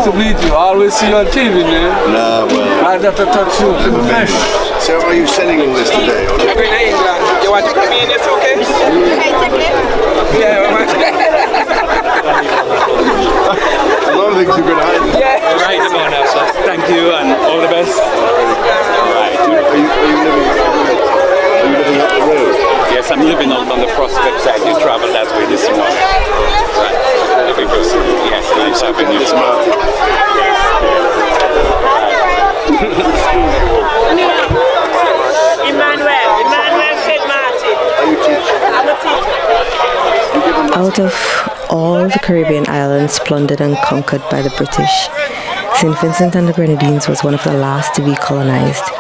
to meet you. I always see you on TV, man. Nah, well. I got to touch you in the flesh. So how are you selling all this today? I'm in England. You want to come in? It's okay? Yeah, A lot of things you're going to hide. yeah. All right, come on now, sir. Thank you and all the best. All right. Are you living up the road? Yes, I'm living out on the Prospect side. You travel that way this morning. Right. Very good. Yes, nice having you. Emmanuel St. Martin. Are you teaching? I'm a teacher. Out of all the Caribbean islands plundered and conquered by the British, St. Vincent and the Grenadines was one of the last to be colonized,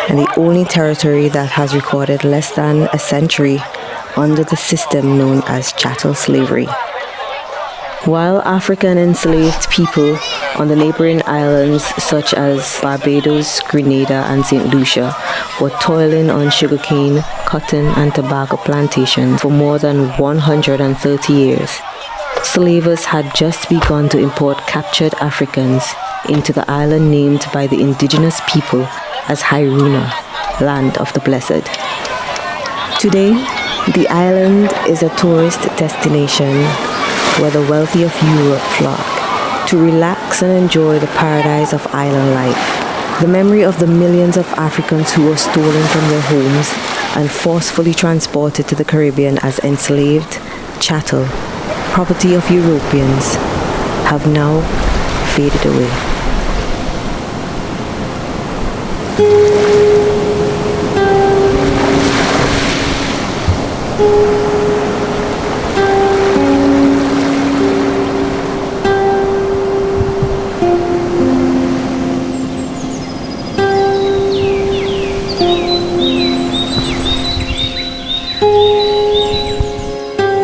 and the only territory that has recorded less than a century under the system known as chattel slavery. While African enslaved people on the neighboring islands such as Barbados, Grenada, and St. Lucia were toiling on sugarcane, cotton, and tobacco plantations for more than 130 years, slavers had just begun to import captured Africans into the island named by the indigenous people as Hairuna, land of the blessed. Today, the island is a tourist destination where the wealthy of Europe flock to relax and enjoy the paradise of island life. The memory of the millions of Africans who were stolen from their homes and forcefully transported to the Caribbean as enslaved, chattel, property of Europeans, have now faded away.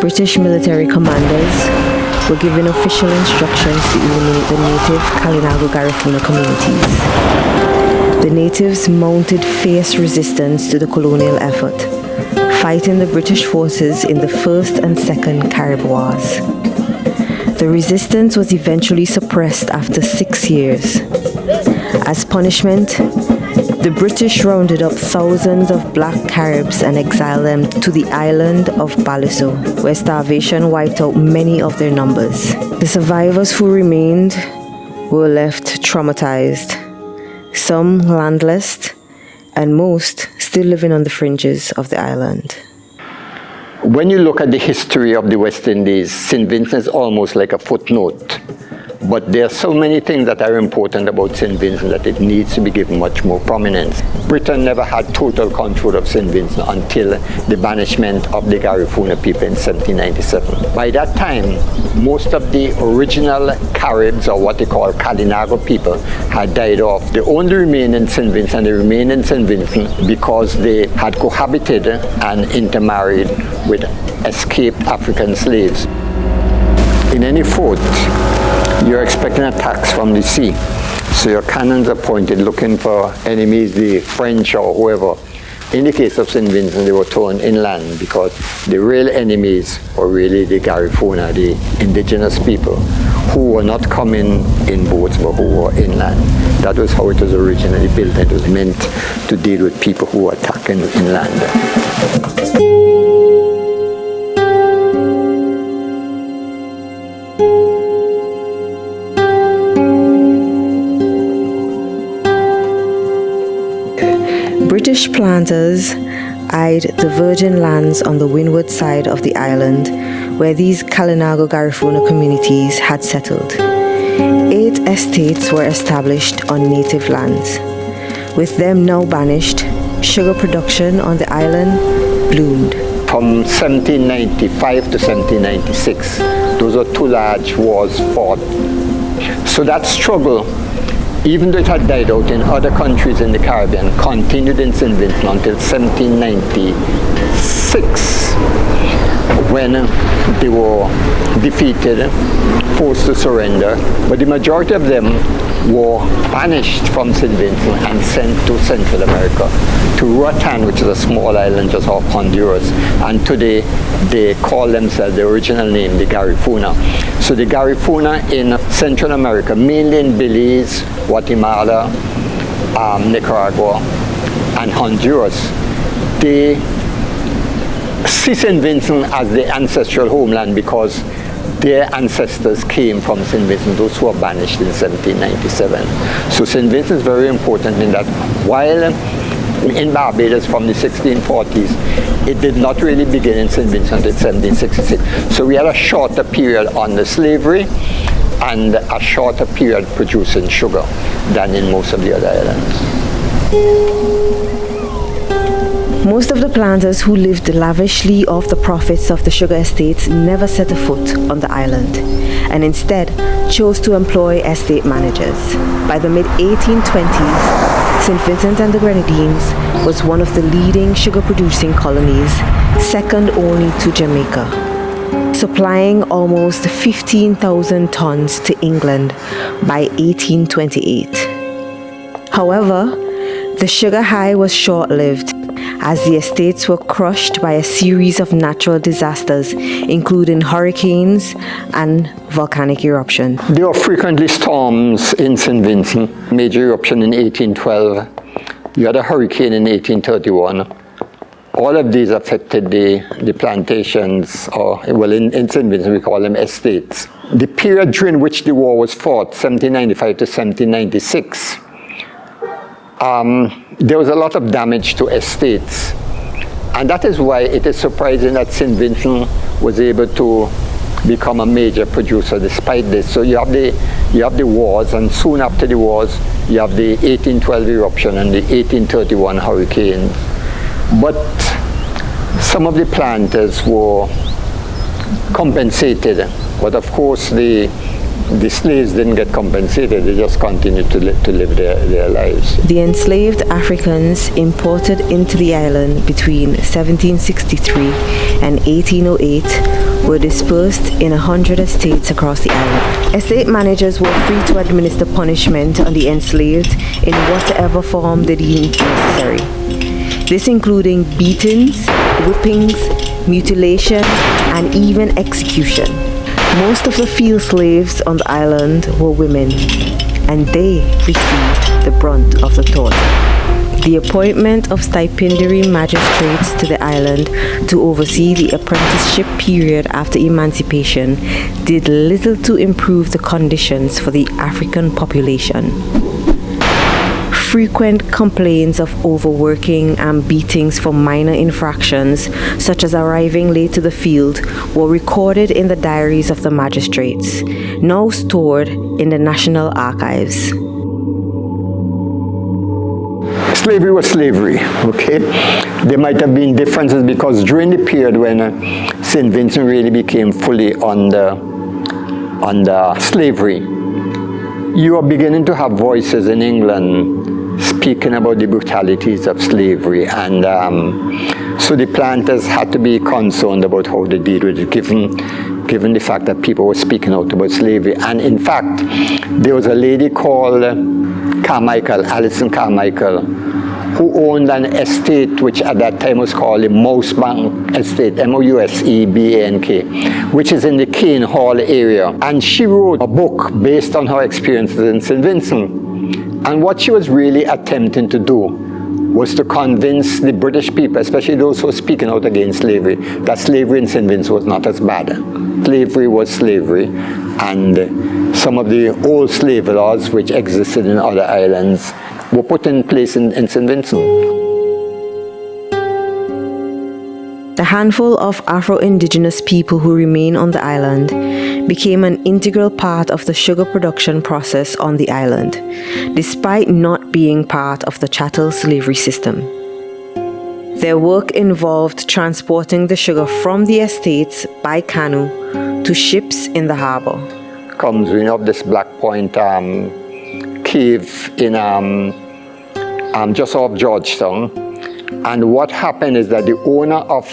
British military commanders were given official instructions to eliminate the native Kalinago Garifuna communities. The natives mounted fierce resistance to the colonial effort, fighting the British forces in the First and Second Carib Wars. The resistance was eventually suppressed after 6 years. As punishment, the British rounded up thousands of black Caribs and exiled them to the island of Baliso, where starvation wiped out many of their numbers. The survivors who remained were left traumatized, some landless, and most still living on the fringes of the island. When you look at the history of the West Indies, St. Vincent is almost like a footnote. But there are so many things that are important about St. Vincent that it needs to be given much more prominence. Britain never had total control of St. Vincent until the banishment of the Garifuna people in 1797. By that time, most of the original Caribs, or what they call Kalinago people, had died off. They only remained in St. Vincent, they remained in St. Vincent because they had cohabited and intermarried with escaped African slaves. In any fort, you're expecting attacks from the sea. So your cannons are pointed looking for enemies, the French or whoever. In the case of St. Vincent, they were thrown inland because the real enemies were really the Garifuna, the indigenous people, who were not coming in boats but who were inland. That was how it was originally built. It was meant to deal with people who were attacking inland. British planters eyed the virgin lands on the windward side of the island where these Kalinago Garifuna communities had settled. 8 estates were established on native lands. With them now banished, sugar production on the island bloomed. From 1795 to 1796, those are 2 large wars fought. So that struggle, even though it had died out in other countries in the Caribbean, continued in St. Vincent until 1796, when they were defeated, forced to surrender. But the majority of them were banished from St. Vincent and sent to Central America, to Roatan, which is a small island just off Honduras. And today they call themselves, the original name, the Garifuna. So the Garifuna in Central America, mainly in Belize, Guatemala, Nicaragua, and Honduras, they see St. Vincent as the ancestral homeland because their ancestors came from St. Vincent, those who were banished in 1797. So St. Vincent is very important in that while in Barbados from the 1640s, it did not really begin in St. Vincent until 1766. So we had a shorter period on the slavery and a shorter period producing sugar than in most of the other islands. Most of the planters who lived lavishly off the profits of the sugar estates never set a foot on the island, and instead chose to employ estate managers. By the mid-1820s, St. Vincent and the Grenadines was one of the leading sugar-producing colonies, second only to Jamaica, supplying almost 15,000 tons to England by 1828. However, the sugar high was short-lived, as the estates were crushed by a series of natural disasters, including hurricanes and volcanic eruption. There were frequently storms in St. Vincent. Major eruption in 1812. You had a hurricane in 1831. All of these affected the plantations, or well, in St. Vincent we call them estates. The period during which the war was fought, 1795 to 1796, there was a lot of damage to estates, and that is why it is surprising that St. Vincent was able to become a major producer despite this. So you have the wars, and soon after the wars you have the 1812 eruption and the 1831 hurricane. But some of the planters were compensated, but of course the slaves didn't get compensated, they just continued to live their lives. The enslaved Africans imported into the island between 1763 and 1808 were dispersed in 100 estates across the island. Estate managers were free to administer punishment on the enslaved in whatever form they deemed necessary. This including beatings, whippings, mutilation, and even execution. Most of the field slaves on the island were women, and they received the brunt of the torture. The appointment of stipendiary magistrates to the island to oversee the apprenticeship period after emancipation did little to improve the conditions for the African population. Frequent complaints of overworking and beatings for minor infractions, such as arriving late to the field, were recorded in the diaries of the magistrates, now stored in the National Archives. Slavery was slavery, okay? There might have been differences because during the period when St. Vincent really became fully under slavery, you are beginning to have voices in England speaking about the brutalities of slavery, and so the planters had to be concerned about how they deal with it, given the fact that people were speaking out about slavery. And in fact, there was a lady called Alison Carmichael, who owned an estate which at that time was called the Mousebank Estate, M-O-U-S-E-B-A-N-K, which is in the Cane Hall area. And she wrote a book based on her experiences in St. Vincent. And what she was really attempting to do was to convince the British people, especially those who were speaking out against slavery, that slavery in St. Vincent was not as bad. Slavery was slavery, and some of the old slave laws which existed in other islands were put in place in St. Vincent. The handful of Afro-Indigenous people who remain on the island became an integral part of the sugar production process on the island, despite not being part of the chattel slavery system. Their work involved transporting the sugar from the estates by canoe to ships in the harbor. Comes, we have this Black Point cave in just off Georgetown. And what happened is that the owner of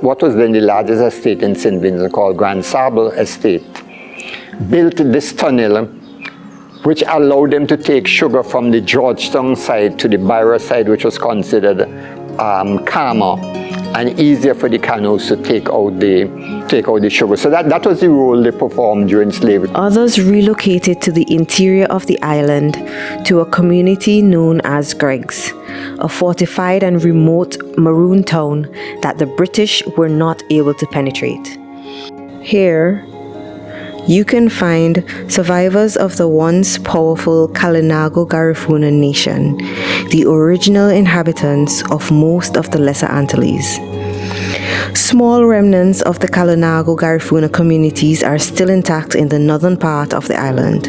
what was then the largest estate in St. Vincent, called Grand Sable Estate, built this tunnel which allowed them to take sugar from the Georgetown side to the Byra side, which was considered calmer and easier for the canoes to take out the sugar. So that was the role they performed during slavery. Others relocated to the interior of the island to a community known as Greg's, a fortified and remote maroon town that the British were not able to penetrate. Here, you can find survivors of the once powerful Kalinago-Garifuna nation, the original inhabitants of most of the Lesser Antilles. Small remnants of the Kalinago-Garifuna communities are still intact in the northern part of the island.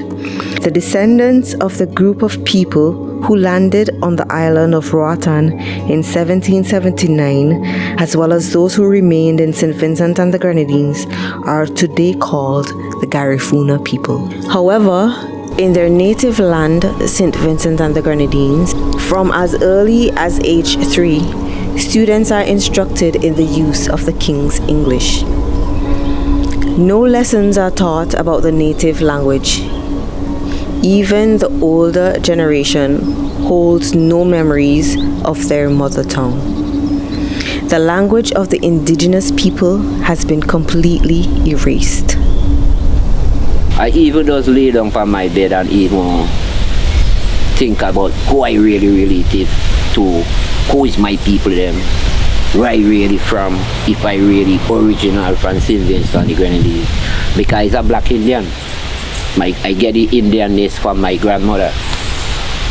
The descendants of the group of people who landed on the island of Roatan in 1779, as well as those who remained in St. Vincent and the Grenadines, are today called the Garifuna people. However, in their native land, St. Vincent and the Grenadines, from as early as age 3, students are instructed in the use of the King's English. No lessons are taught about the native language. Even the older generation holds no memories of their mother tongue. The language of the indigenous people has been completely erased. I even just lay down on my bed and even think about who I really to, who is my people them, where I really from, if I really original from St. Vincent and the Grenadines, because I'm a black Indian. I get the Indianness from my grandmother,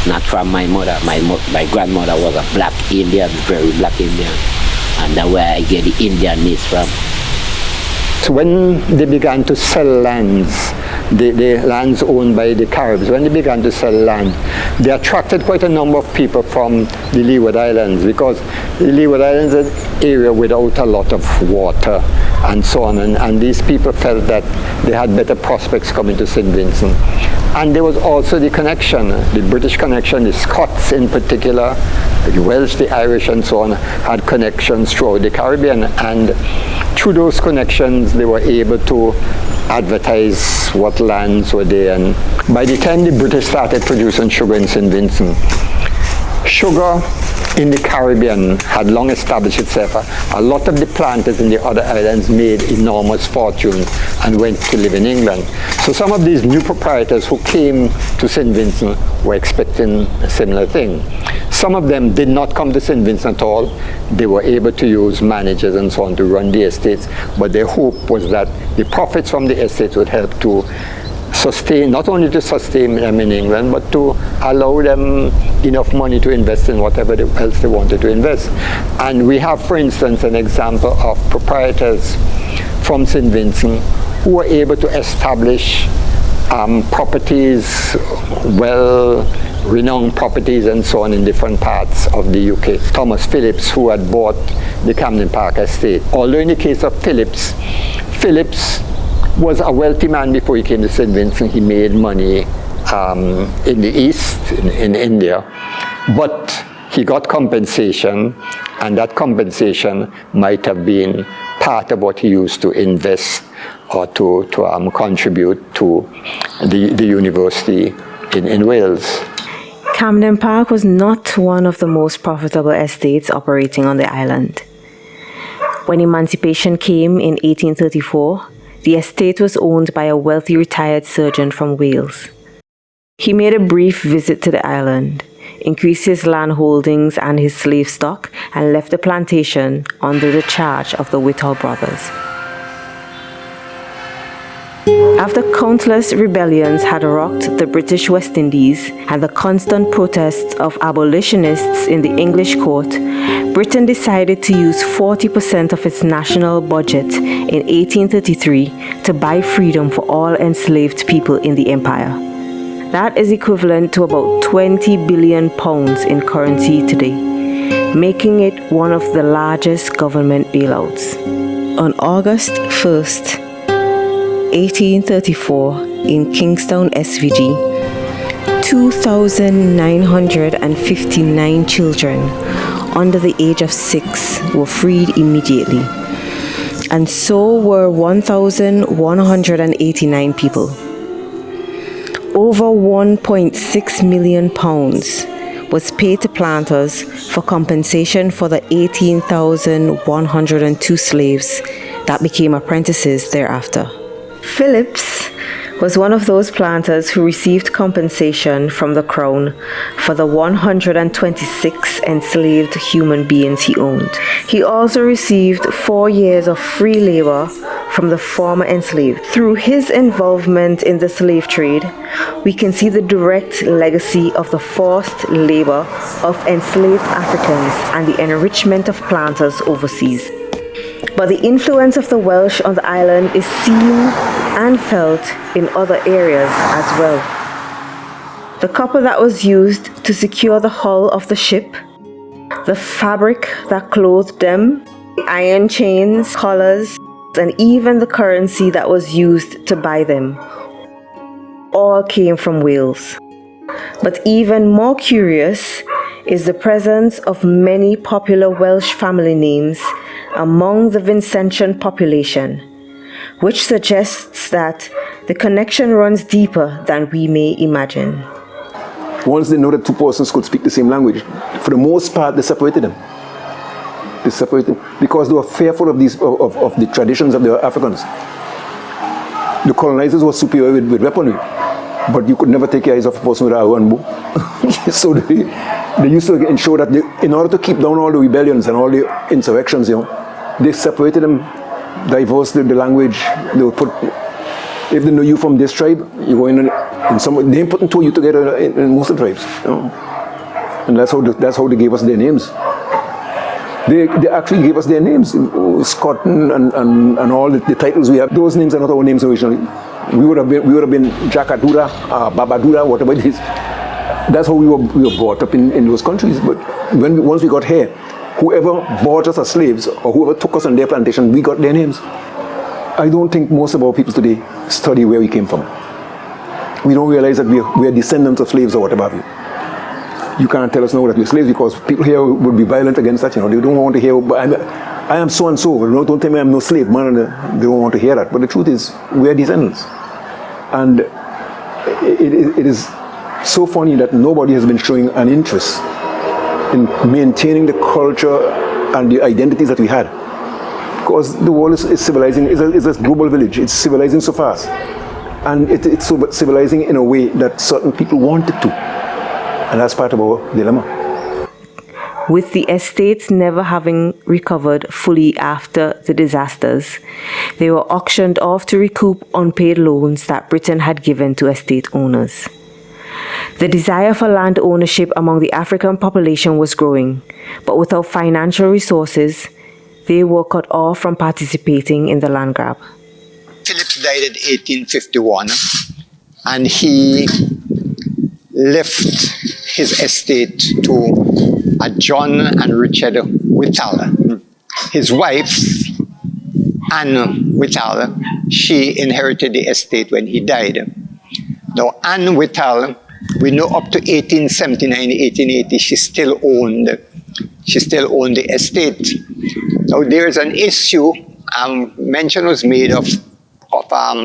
not from my mother. My grandmother was a black Indian, very black Indian, and that's where I get the Indianness from. So when they began to sell lands, the lands owned by the Caribs, when they began to sell land, they attracted quite a number of people from the Leeward Islands, because the Leeward Islands is an area without a lot of water and so on, and these people felt that they had better prospects coming to St. Vincent. And there was also the connection, the British connection, the Scots in particular, the Welsh, the Irish and so on, had connections throughout the Caribbean, and through those connections they were able to advertise what lands were there. And by the time the British started producing sugar in St. Vincent, sugar in the Caribbean had long established itself. A lot of the planters in the other islands made enormous fortunes and went to live in England. So some of these new proprietors who came to St. Vincent were expecting a similar thing. Some of them did not come to St. Vincent at all. They were able to use managers and so on to run the estates, but their hope was that the profits from the estates would help to sustain, not only to sustain them in England, but to allow them enough money to invest in whatever else they wanted to invest. And we have, for instance, an example of proprietors from St. Vincent who were able to establish properties, well-renowned properties and so on in different parts of the UK. Thomas Phillips, who had bought the Camden Park estate. Although in the case of Phillips was a wealthy man before he came to St. Vincent. He made money in the East, in India, but he got compensation, and that compensation might have been part of what he used to invest or to contribute to the university in Wales. Camden Park was not one of the most profitable estates operating on the island. When emancipation came in 1834, the estate was owned by a wealthy retired surgeon from Wales. He made a brief visit to the island, increased his land holdings and his slave stock, and left the plantation under the charge of the Whitall brothers. After countless rebellions had rocked the British West Indies and the constant protests of abolitionists in the English court, Britain decided to use 40% of its national budget in 1833 to buy freedom for all enslaved people in the empire. That is equivalent to about £20 billion in currency today, making it one of the largest government bailouts. On August 1st, 1834, in Kingstown, SVG, 2,959 children under the age of 6 were freed immediately, and so were 1,189 people. over £1.6 million was paid to planters for compensation for the 18,102 slaves that became apprentices thereafter. Phillips was one of those planters who received compensation from the crown for the 126 enslaved human beings he owned. He also received 4 years of free labor from the former enslaved. Through his involvement in the slave trade, we can see the direct legacy of the forced labor of enslaved Africans and the enrichment of planters overseas. But the influence of the Welsh on the island is seen and felt in other areas as well. The copper that was used to secure the hull of the ship, the fabric that clothed them, the iron chains, collars, and even the currency that was used to buy them, all came from Wales. But even more curious is the presence of many popular Welsh family names among the Vincentian population, which suggests that the connection runs deeper than we may imagine. Once they know that two persons could speak the same language, for the most part they separated them. They separated them because they were fearful of the traditions of the Africans. The colonizers were superior with weaponry, but you could never take your eyes off a person with a arrow and bow. So they used to ensure that in order to keep down all the rebellions and all the insurrections, they separated them, divorced the language. They would put, if they know you from this tribe, you go in and some, they ain't putting two of you together in most of the tribes. And that's how they gave us their names. They actually gave us their names, Scott and all the titles we have. Those names are not our names originally. We would have been Jackadura, Babadura, whatever it is. That's how we were brought up in those countries. But once we got here, whoever bought us as slaves or whoever took us on their plantation, we got their names. I don't think most of our people today study where we came from. We don't realize that we are descendants of slaves or whatever have you. You can't tell us now that we're slaves because people here would be violent against that. They don't want to hear, I am so and so. Don't tell me I'm no slave, man. They don't want to hear that. But the truth is, we are descendants. And it is so funny that nobody has been showing an interest in maintaining the culture and the identities that we had. Because the world is civilizing, it's a global village. It's civilizing so fast. And it's so civilizing in a way that certain people want it to. And that's part of our dilemma. With the estates never having recovered fully after the disasters, they were auctioned off to recoup unpaid loans that Britain had given to estate owners. The desire for land ownership among the African population was growing, but without financial resources, they were cut off from participating in the land grab. Phillips died in 1851, and he left his estate to John and Richard Whitall. His wife, Anne Whitall, she inherited the estate when he died. Now, Anne Whitall, we know up to 1879, 1880, she still owned the estate. Now, there is an issue, mention was made of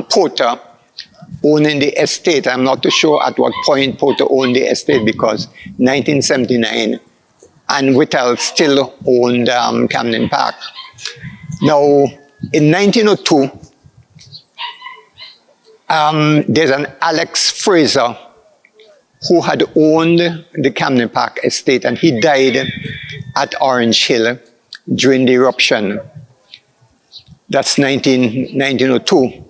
Porter owning the estate. I'm not too sure at what point Porter owned the estate because 1979, and Whitall still owned Camden Park. Now, in 1902, there's an Alex Fraser who had owned the Camden Park estate, and he died at Orange Hill during the eruption. That's 1902.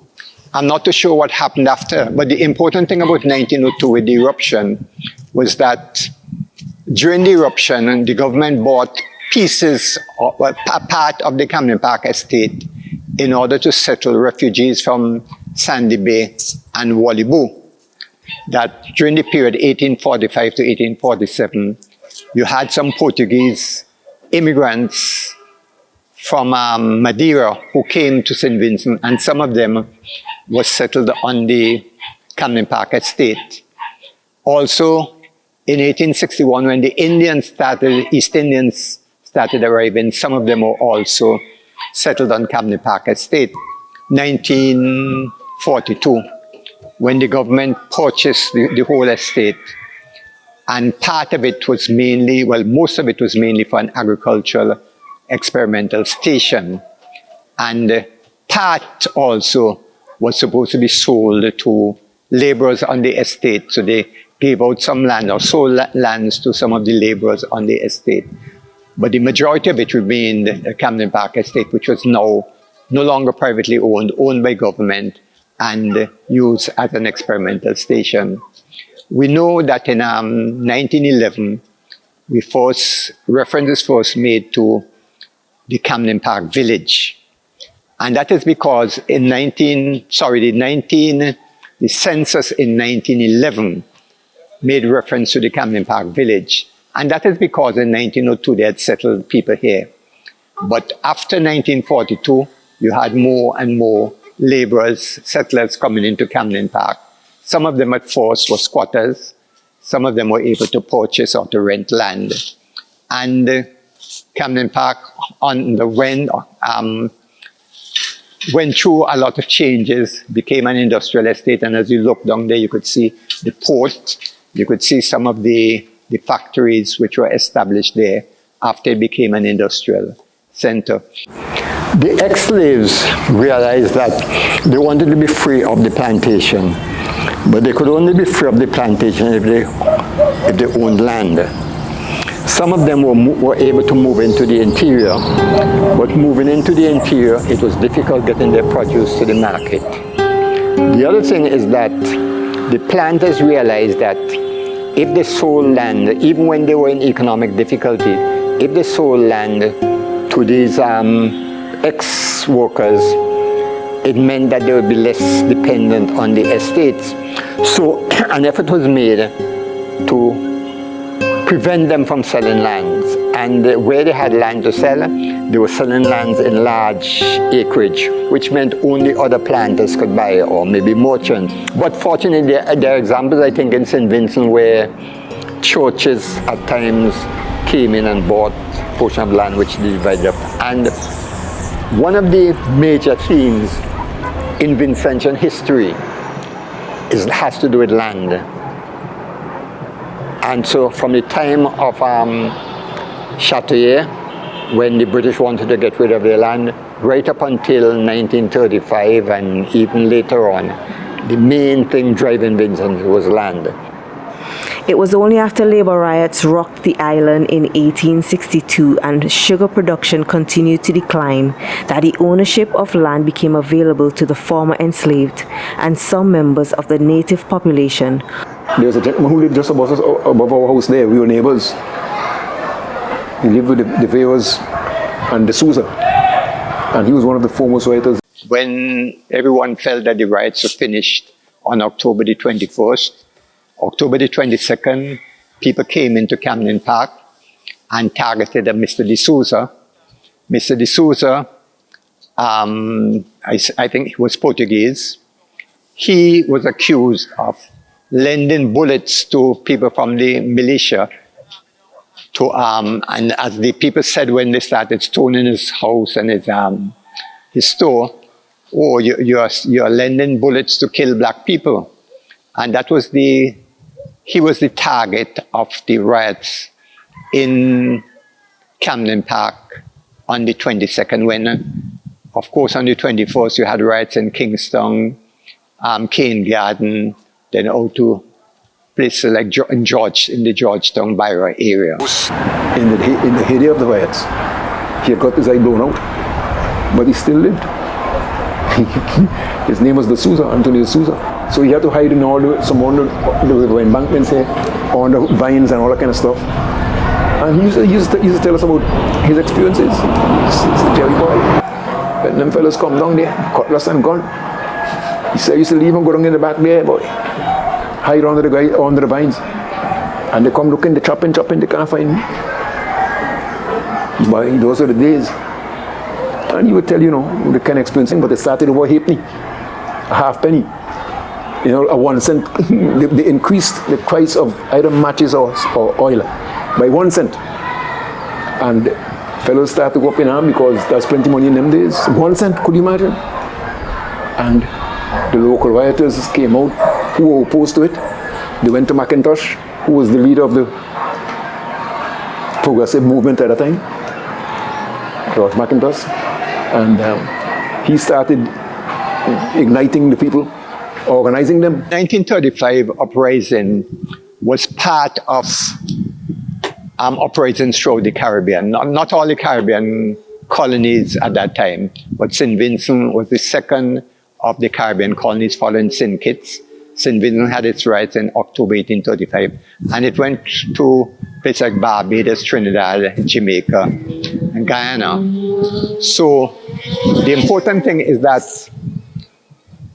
I'm not too sure what happened after, but the important thing about 1902 with the eruption was that during the eruption, the government bought pieces, or a part of the Camden Park estate in order to settle refugees from Sandy Bay and Walibu. That during the period 1845 to 1847, you had some Portuguese immigrants from Madeira who came to St. Vincent, and some of them was settled on the Camden Park estate. Also, in 1861, when the East Indians started arriving, some of them were also settled on Camden Park estate. 1942, when the government purchased the whole estate, and part of it was mainly, well, most of it was mainly for an agricultural experimental station, and part also was supposed to be sold to laborers on the estate. So they gave out some land or sold lands to some of the laborers on the estate. But the majority of it remained the Camden Park estate, which was now no longer privately owned by government and used as an experimental station. We know that in 1911, reference is first made to the Camden Park village. And that is because the census in 1911 made reference to the Camden Park village. And that is because in 1902 they had settled people here. But after 1942, you had more and more laborers, settlers coming into Camden Park. Some of them at first were squatters. Some of them were able to purchase or to rent land. And Camden Park went through a lot of changes, became an industrial estate. And as you look down there, you could see the port. You could see some of the factories which were established there after it became an industrial center. The ex-slaves realized that they wanted to be free of the plantation, but they could only be free of the plantation if they owned land. Some of them were able to move into the interior, but moving into the interior, it was difficult getting their produce to the market. The other thing is that the planters realized that if they sold land, even when they were in economic difficulty, if they sold land to these ex-workers, it meant that they would be less dependent on the estates. So an effort was made to prevent them from selling lands. And where they had land to sell, they were selling lands in large acreage, which meant only other planters could buy, or maybe merchants. But fortunately, there are examples, I think, in St. Vincent where churches at times came in and bought a portion of land which they divided up. And one of the major themes in Vincentian history has to do with land. And so from the time of Châteauguay, when the British wanted to get rid of their land, right up until 1935 and even later on, the main thing driving Vincent was land. It was only after labor riots rocked the island in 1862 and sugar production continued to decline that the ownership of land became available to the former enslaved and some members of the native population. There was a gentleman who lived just above our house there. We were neighbors. He lived with the Veers and the Sousa. And he was one of the foremost writers. When everyone felt that the riots were finished on October the 21st, October the 22nd, people came into Camden Park and targeted Mr. D'Souza. Mr. D'Souza, I think he was Portuguese. He was accused of lending bullets to people from the militia and as the people said when they started stoning his house and his store, oh, you're lending bullets to kill black people. And that was he was the target of the riots in Camden Park on the 22nd, when, of course, on the 21st, you had riots in Kingston, Cane Garden, then out to places like in the Georgetown Byra area. In the heyday of the riots, he had got his eye blown out, but he still lived. His name was D'Souza, Anthony D'Souza. So he had to hide in some embankments here, on the vines and all that kind of stuff. And he used to tell us about his experiences. He's a Jerry boy. When them fellas come down there, cutlass and gun, he said he used to leave and go down in the back there, boy. Hide under the vines. And they come looking, they chopping, they can't find me. But those are the days. And he would tell, the kind of experiencing, but it started over a halfpenny, a halfpenny. A 1 cent. They increased the price of either matches or oil by 1 cent. And fellows started to go up in arm because there's plenty of money in them days. 1 cent, could you imagine? And the local rioters came out who were opposed to it. They went to McIntosh, who was the leader of the progressive movement at the time, George McIntosh, and he started igniting the people, organizing them. 1935 uprising was part of operations throughout the Caribbean. Not all the Caribbean colonies at that time, but St. Vincent was the second of the Caribbean colonies following St. Kitts. St. Vincent had its rights in October 1835, and it went to places like Barbados, Trinidad, Jamaica, and Guyana. So the important thing is that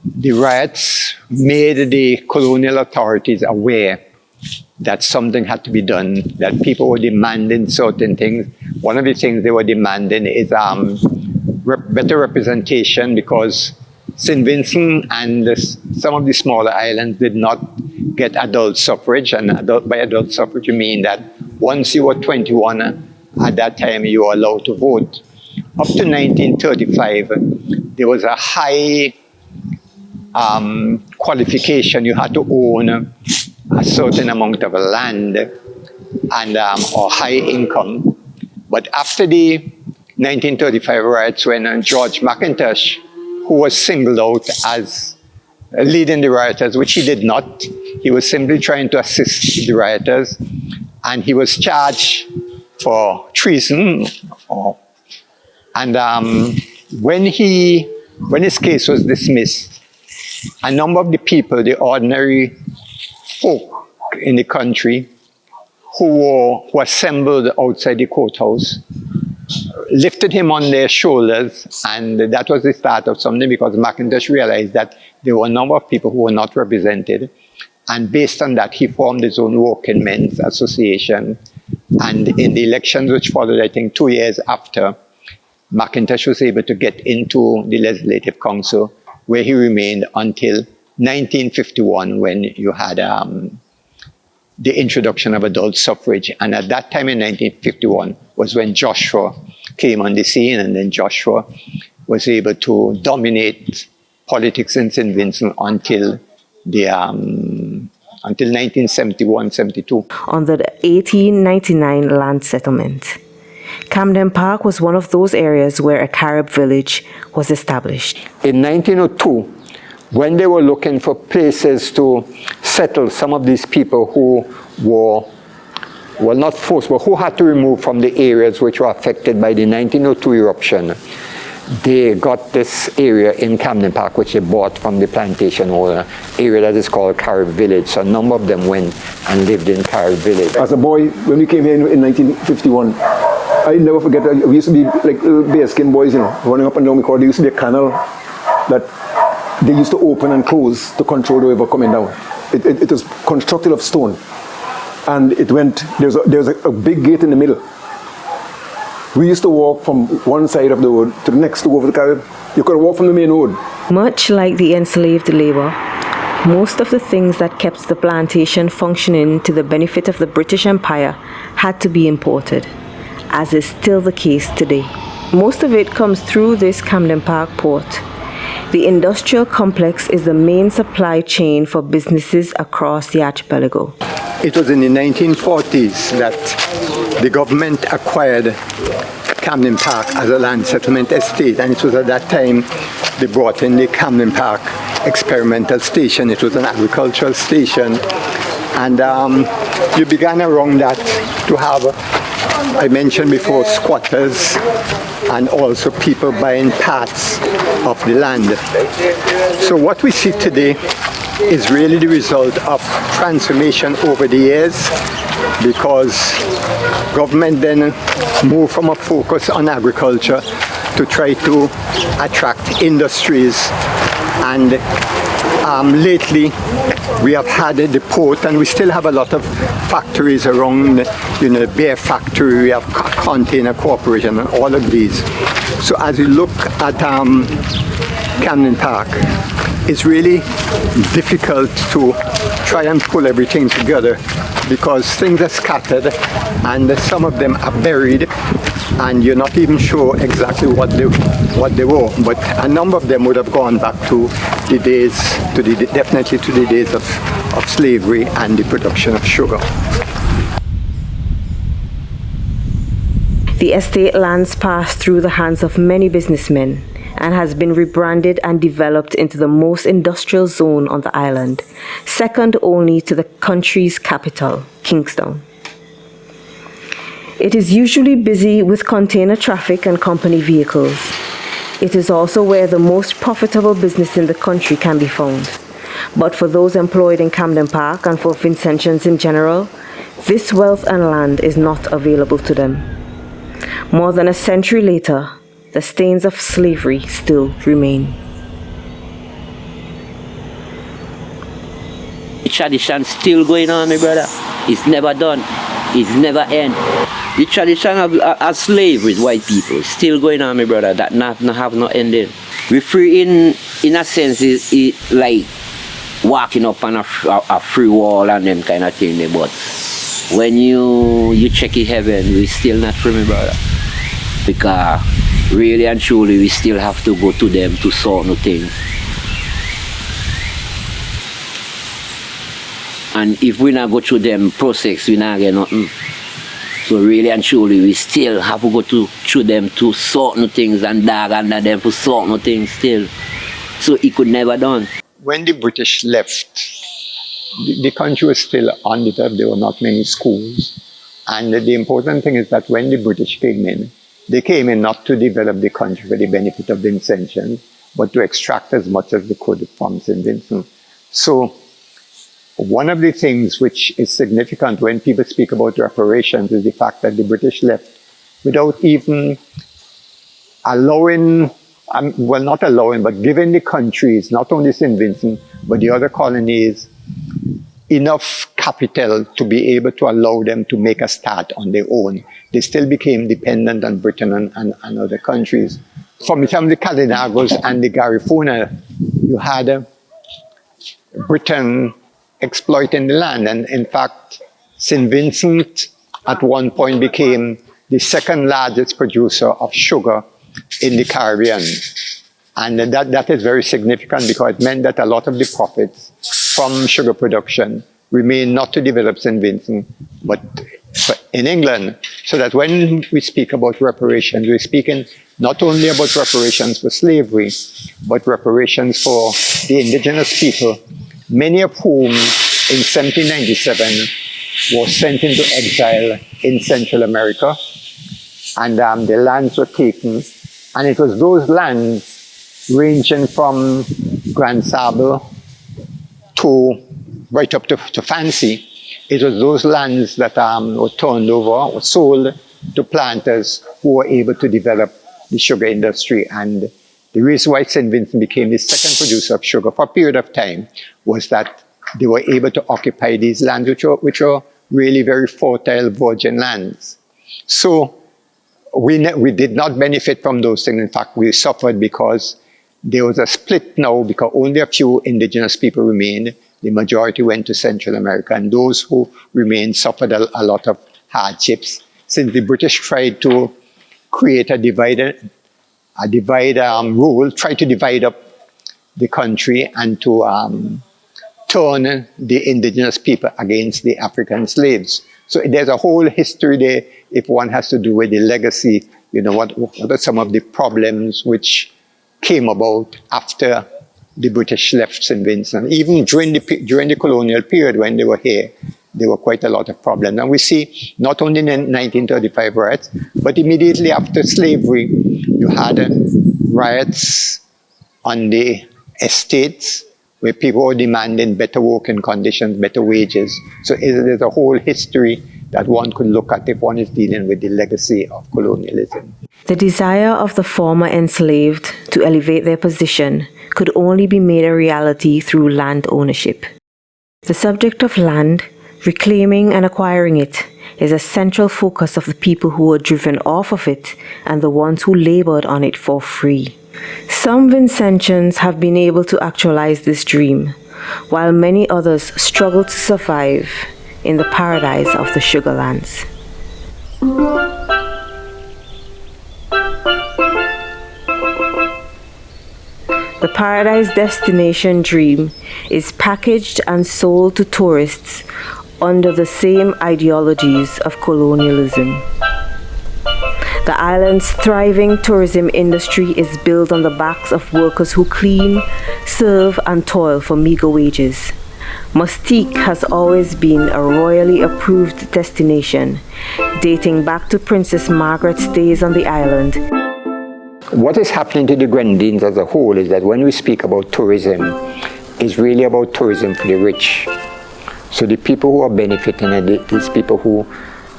the riots made the colonial authorities aware that something had to be done, that people were demanding certain things. One of the things they were demanding is better representation, because St. Vincent and some of the smaller islands did not get adult suffrage. And by adult suffrage, you mean that once you were 21, at that time you were allowed to vote. Up to 1935, there was a high qualification. You had to own a certain amount of land and or high income. But after the 1935 riots, when George McIntosh, who was singled out as leading the rioters, which he did not, he was simply trying to assist the rioters, and he was charged for treason. And when his case was dismissed, a number of the people, the ordinary folk in the country who assembled outside the courthouse, lifted him on their shoulders, and that was the start of something, because McIntosh realized that there were a number of people who were not represented, and based on that he formed his own working men's association. And in the elections which followed, I think 2 years after, McIntosh was able to get into the Legislative Council, where he remained until 1951, when you had the introduction of adult suffrage. And at that time in 1951 was when Joshua came on the scene, and then Joshua was able to dominate politics in St. Vincent until 1971-72. Under the 1899 land settlement, Camden Park was one of those areas where a Carib village was established. In 1902, when they were looking for places to settle some of these people who were, well, not forced, but who had to remove from the areas which were affected by the 1902 eruption, they got this area in Camden Park, which they bought from the plantation owner, area that is called Carib Village. So a number of them went and lived in Carib Village. As a boy, when we came here in 1951, I never forget, we used to be like little bearskin boys, you know, running up and down because there used to be a canal that they used to open and close to control the river coming down. It was constructed of stone, and it went, there was a big gate in the middle. We used to walk from one side of the road to the next to go over the Carib. You could walk from the main road. Much like the enslaved labor, most of the things that kept the plantation functioning to the benefit of the British Empire had to be imported, as is still the case today. Most of it comes through this Camden Park port. The industrial complex is the main supply chain for businesses across the archipelago. It was in the 1940s that the government acquired Camden Park as a land settlement estate, and it was at that time they brought in the Camden Park experimental station. It was an agricultural station, and you began around that to have, I mentioned before, squatters and also people buying parts of the land. So what we see today is really the result of transformation over the years, because government then moved from a focus on agriculture to try to attract industries. And lately we have had the port, and we still have a lot of factories around, you know, the beer factory, we have container corporation and all of these. So as you look at Camden Park, it's really difficult to try and pull everything together, because things are scattered and some of them are buried and you're not even sure exactly what they were. But a number of them would have gone back to the days, definitely to the days of slavery and the production of sugar. The estate lands passed through the hands of many businessmen and has been rebranded and developed into the most industrial zone on the island, second only to the country's capital, Kingston. It is usually busy with container traffic and company vehicles. It is also where the most profitable business in the country can be found. But for those employed in Camden Park and for Vincentians in general, this wealth and land is not available to them. More than a century later, the stains of slavery still remain. The tradition still going on, my brother. It's never done. It's never end. The tradition of slavery with white people still going on, my brother. That not have no ending. We free in a sense is like walking up on a free wall and them kind of thing. But when you check in heaven, we still not free, my brother. Because really and truly, we still have to go to them to sort no things. And if we not go through them process, we not get nothing. So really and truly, we still have to go through them to sort no things and dog under them to sort no things still. So it could never done. When the British left, the country was still undeveloped. There were not many schools. And the important thing is that when the British came in, they came in not to develop the country for the benefit of the Vincentians, but to extract as much as they could from St. Vincent. So one of the things which is significant when people speak about reparations is the fact that the British left without even allowing, well, not allowing, but giving the countries, not only St. Vincent, but the other colonies, enough capital to be able to allow them to make a start on their own. They still became dependent on Britain and other countries. From the time of the Granadinas and the Garifuna, you had Britain exploiting the land. And in fact, St. Vincent at one point became the second largest producer of sugar in the Caribbean. And that is very significant because it meant that a lot of the profits from sugar production remain not to develop St. Vincent, but in England. So that when we speak about reparations, we're speaking not only about reparations for slavery, but reparations for the indigenous people, many of whom in 1797 were sent into exile in Central America, and their lands were taken. And it was those lands ranging from Grand Sable to right up to Fancy. It was those lands that were turned over or sold to planters who were able to develop the sugar industry. And the reason why St. Vincent became the second producer of sugar for a period of time was that they were able to occupy these lands, which are really very fertile virgin lands. So we did not benefit from those things. In fact, we suffered because there was a split now because only a few indigenous people remained. The majority went to Central America, and those who remained suffered a lot of hardships. Since the British tried to create a divide rule, tried to divide up the country and to turn the indigenous people against the African slaves. So there's a whole history there if one has to do with the legacy, you know, what are some of the problems which came about after the British left St. Vincent. Even during the colonial period when they were here, there were quite a lot of problems. And we see not only in the 1935 riots, but immediately after slavery, you had riots on the estates where people were demanding better working conditions, better wages. So there's a whole history that one could look at if one is dealing with the legacy of colonialism. The desire of the former enslaved to elevate their position could only be made a reality through land ownership. The subject of land, reclaiming and acquiring it, is a central focus of the people who were driven off of it and the ones who labored on it for free. Some Vincentians have been able to actualize this dream, while many others struggle to survive in the paradise of the sugarlands. The paradise destination dream is packaged and sold to tourists under the same ideologies of colonialism. The island's thriving tourism industry is built on the backs of workers who clean, serve, and toil for meager wages. Mustique has always been a royally approved destination, dating back to Princess Margaret's days on the island. What is happening to the Grenadines as a whole is that when we speak about tourism, it's really about tourism for the rich. So the people who are benefiting are these people who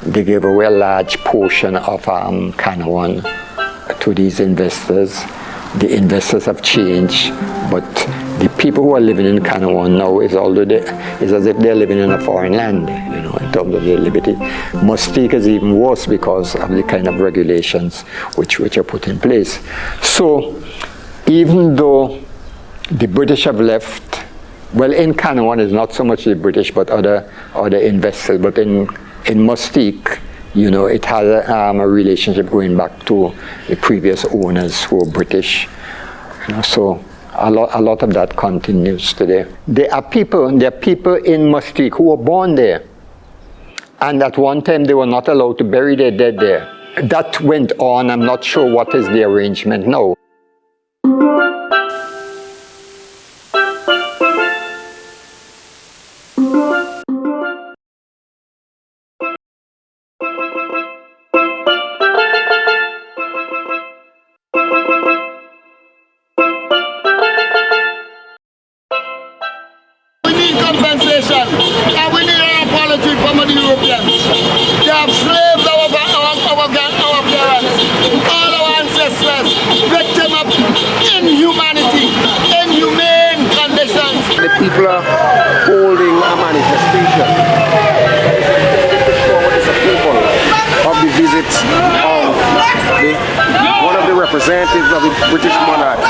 they give away a large portion of Canouan to these investors. The investors have changed, but the people who are living in Canouan now is as if they're living in a foreign land, you know, in terms of their liberty. Mustique is even worse because of the kind of regulations which are put in place. So even though the British have left, well, in Canouan is not so much the British but other investors, but in Mustique, you know, it has a relationship going back to the previous owners who were British. You know, so a lot of that continues today. There are people in Mustique who were born there, and at one time they were not allowed to bury their dead there. That went on. I'm not sure what is the arrangement now. Compensation, and we need an apology from the Europeans. They have slaved our parents, all our ancestors, victim of inhumanity, inhumane conditions. The people are holding a manifestation to show our disapproval of the visit of one of the representatives of the British monarchy.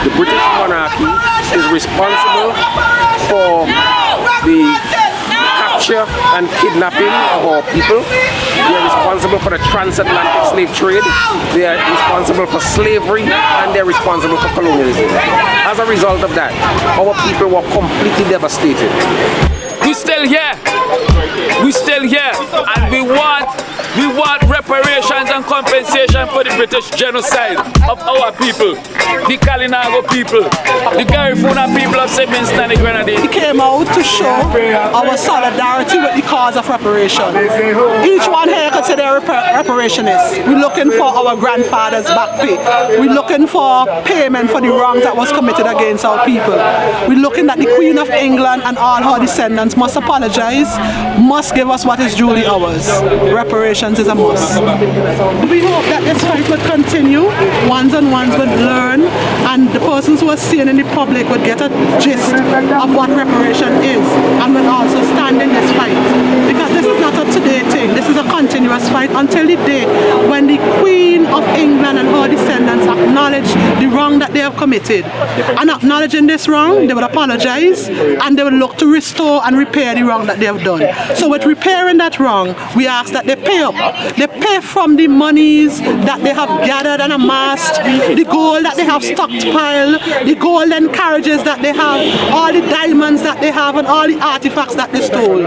The British monarchy is responsible for the capture and kidnapping of our people. They are responsible for the transatlantic slave trade. They are responsible for slavery, and they are responsible for colonialism. As a result of that, our people were completely devastated. We still here. We still here, and we want reparations and compensation for the British genocide of our people, the Caminando people, the Garifuna people of St. Vincent and the Grenadines. We came out to show our solidarity with the cause of reparation. Each one here could say they're reparationists. We're looking for our grandfathers' back pay. We're looking for payment for the wrongs that was committed against our people. We're looking that the Queen of England and all her descendants must apologize, must give us what is duly ours. Reparations is a must. We hope that this fight would continue, ones and ones would learn, and the persons who are seen in the public would get a gist of what reparation is, and would also stand in this fight. Because this is not a today thing, this is a continuous fight until the day when the Queen of England and her descendants acknowledge the wrong that they have committed. And acknowledging this wrong, they would apologize, and they would look to restore and repair the wrong that they have done. So with repairing that wrong, we ask that they pay up. They pay from the monies that they have gathered and amassed, the gold that they have stockpiled, the golden carriages that they have, all the diamonds that they have, and all the artifacts that they stole.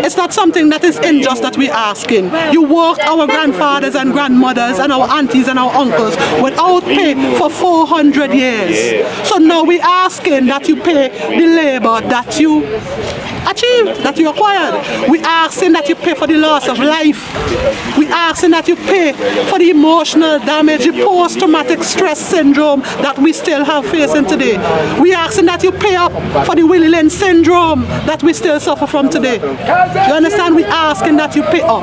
It's not something that is unjust that we're asking. You worked our grandfathers and grandmothers and our aunties and our uncles without pay for 400 years. So now we're asking that you pay the labor that you achieved, that you acquired. We're asking that you pay for the loss of life. We're asking that you pay for the emotional damage, the post-traumatic stress syndrome that we still have facing today. We're asking that you pay up for the Willie Lynn syndrome that we still suffer from today. You understand? We're asking that you pay up.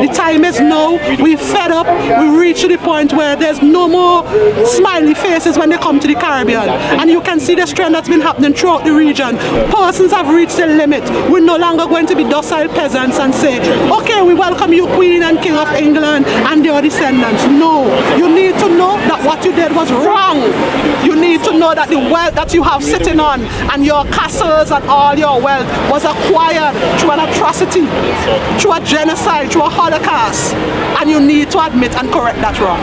The time is now. We're fed up. We reach to the point where there's no more smiley faces when they come to the Caribbean. And you can see the trend that's been happening throughout the region. Persons have reached their limit. admit. We're no longer going to be docile peasants and say, okay, we welcome you, Queen and King of England and your descendants. No, you need to know that what you did was wrong. You need to know that the wealth that you have sitting on and your castles and all your wealth was acquired through an atrocity, through a genocide, through a holocaust. And you need to admit and correct that wrong.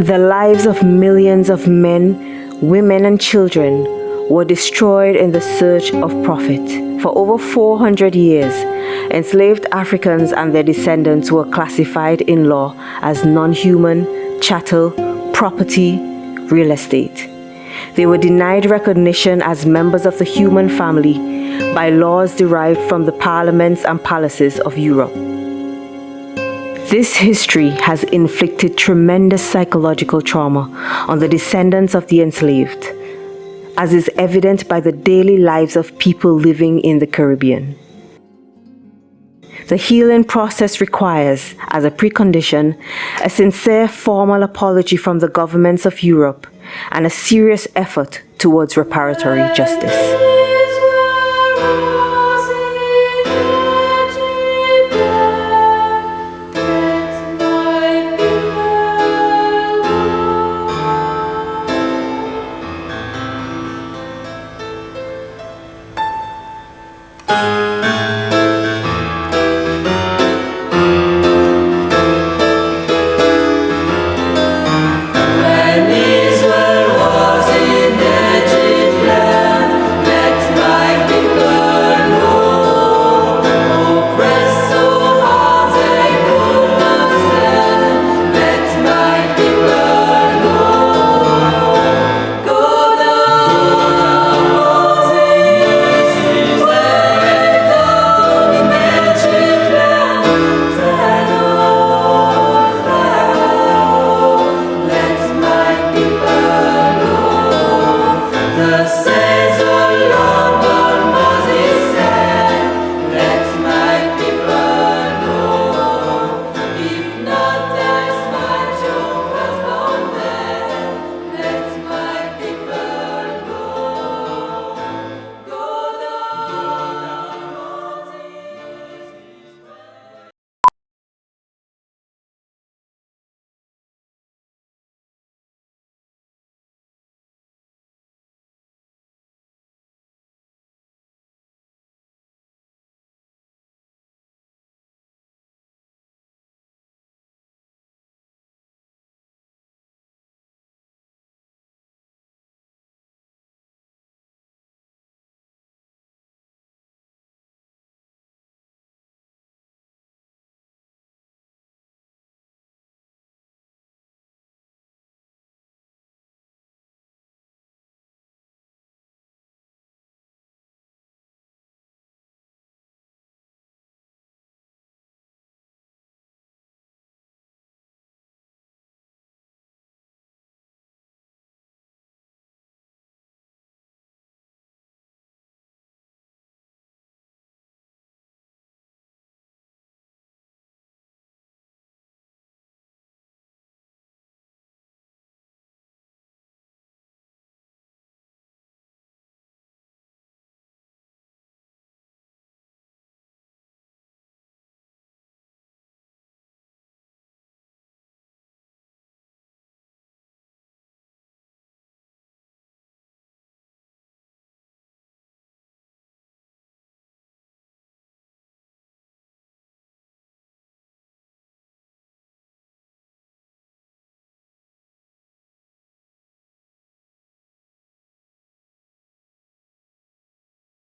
The lives of millions of men, women and children were destroyed in the search of profit. For over 400 years, enslaved Africans and their descendants were classified in law as non-human, chattel, property, real estate. They were denied recognition as members of the human family by laws derived from the parliaments and palaces of Europe. This history has inflicted tremendous psychological trauma on the descendants of the enslaved, as is evident by the daily lives of people living in the Caribbean. The healing process requires, as a precondition, a sincere formal apology from the governments of Europe and a serious effort towards reparatory justice. Thank you.